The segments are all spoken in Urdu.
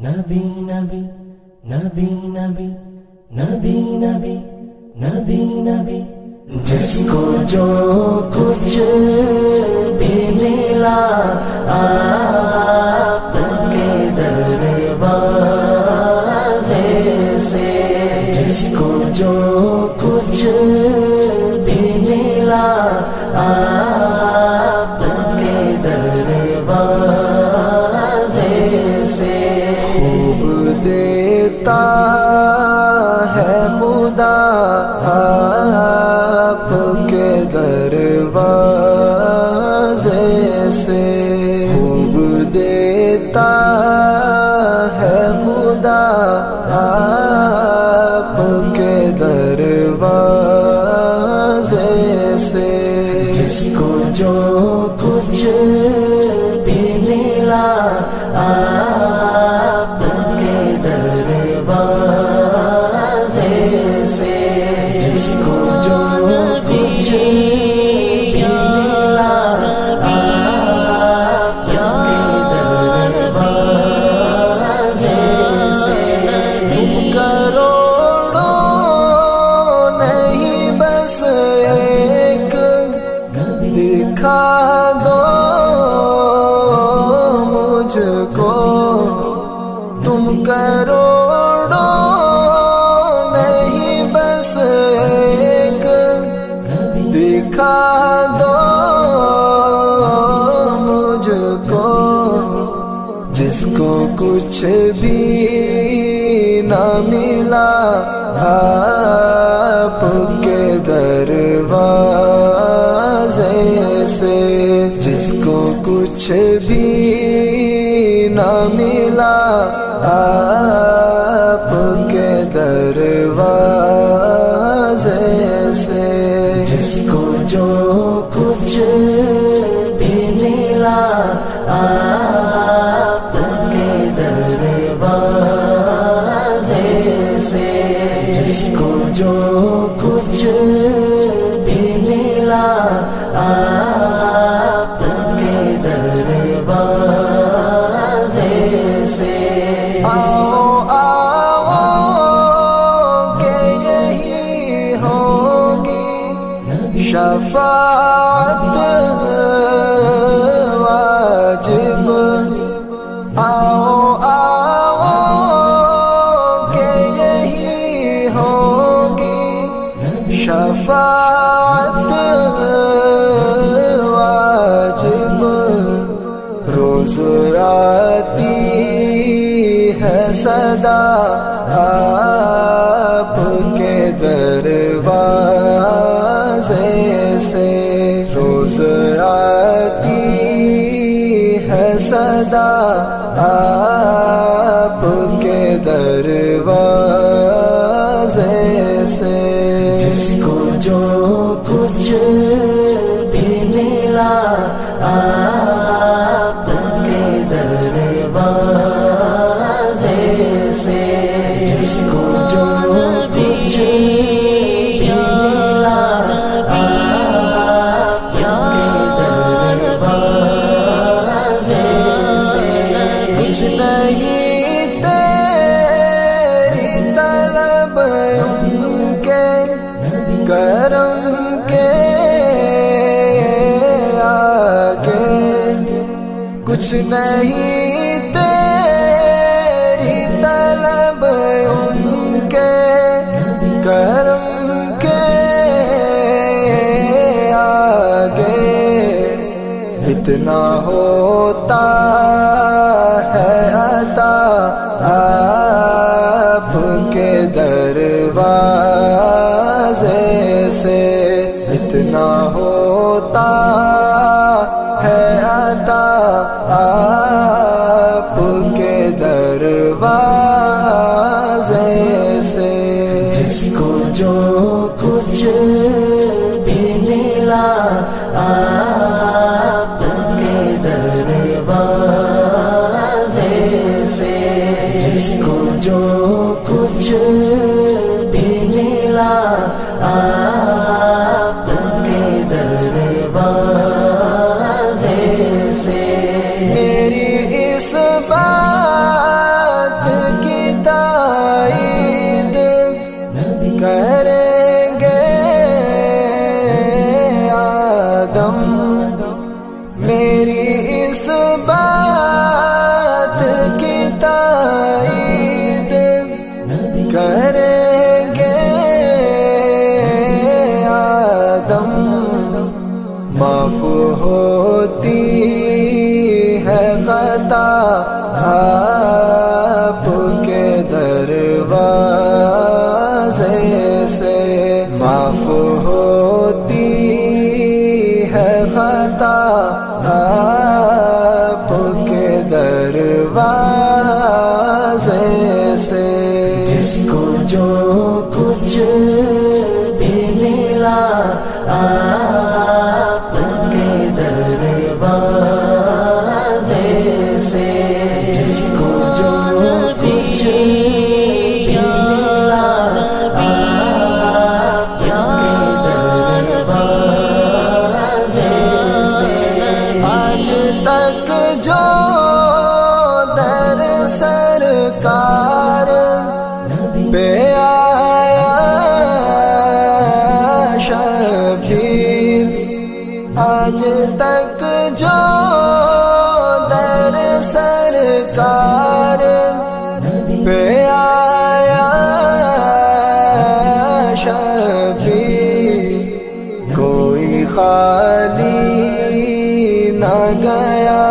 نبی نبی نبی نبی نبی نبی نبی نبی جس کو جو کچھ بھی ملا آپ کے دروازے سے، جس کو جو کچھ بھی ملا آپ کے دروازے سے، خوب دیتا ہے خدا آپ کے دروازے سے، خوب دیتا ہے خدا آپ کے دروازے سے، جس کو جو کچھ بھی ملا آپ کے دروازے سے، جس کو جو کچھ بھی ملا آپ کے دروازے سے، تم کروڑوں نہیں بس ایک دکھا دو مجھ کو، تم کروڑوں نہیں بس ایک دکھا دو مجھ کو، جس کو کچھ بھی نہ ملا آپ کے دروازے سے، جس کو کچھ بھی نہ ملا آپ کے دروازے سے، جس کو جو کچھ بھی ملا آپ کے دروازے سے، جس کو جو کچھ بھی ملا آپ کے دروازے سے، آؤ آؤ کہ یہی ہوگی شفاعت واجب، آؤ آؤ کہ یہی ہوگی شفاعت واجب، روز آتی ہے صدا آپ کے دروازے سے، روز آتی ہے صدا آپ کے دروازے سے، جس کو جو کچھ بھی ملا آپ کے دروازے سے، جس کو جو کچھ بھی ملا آپ کے دروازے سے، کچھ نہیں تیری طلب ان کے کرم کے آگے، کچھ نہیں تیری طلب ان کے کرم کے آگے، اتنا ہوتا ہے عطا آپ کے دروازے سے، اتنا ہوتا ہے عطا آپ کے دروازے سے، جس کو جو کچھ بھی ملا آپ کے دروازے سے، جس کو جو کچھ بھی ملا آپ کے دروازے سے، میری اس بات سے جس کو جو کچھ بھی ملا آپ کے دروازے سے، جس کو جو کچھ بھی ملا آپ کے دروازے سے، آج تک جو در سرکار پہ آیا شبیر، آج تک جو در سرکار پہ آیا شبیر، کوئی خالی نہ گیا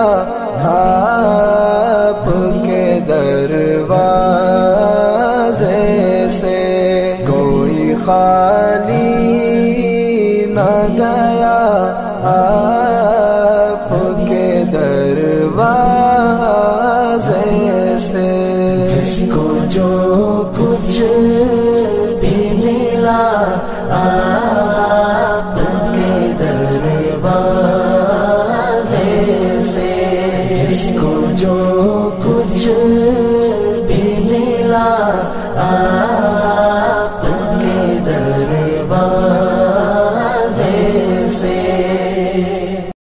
آپ کے دروازے سے، کوئی خالی نہ گیا آپ کے دروازے سے، جس کو جو کچھ بھی ملا آپ کے دروازے سے، جس کو جو کچھ بھی ملا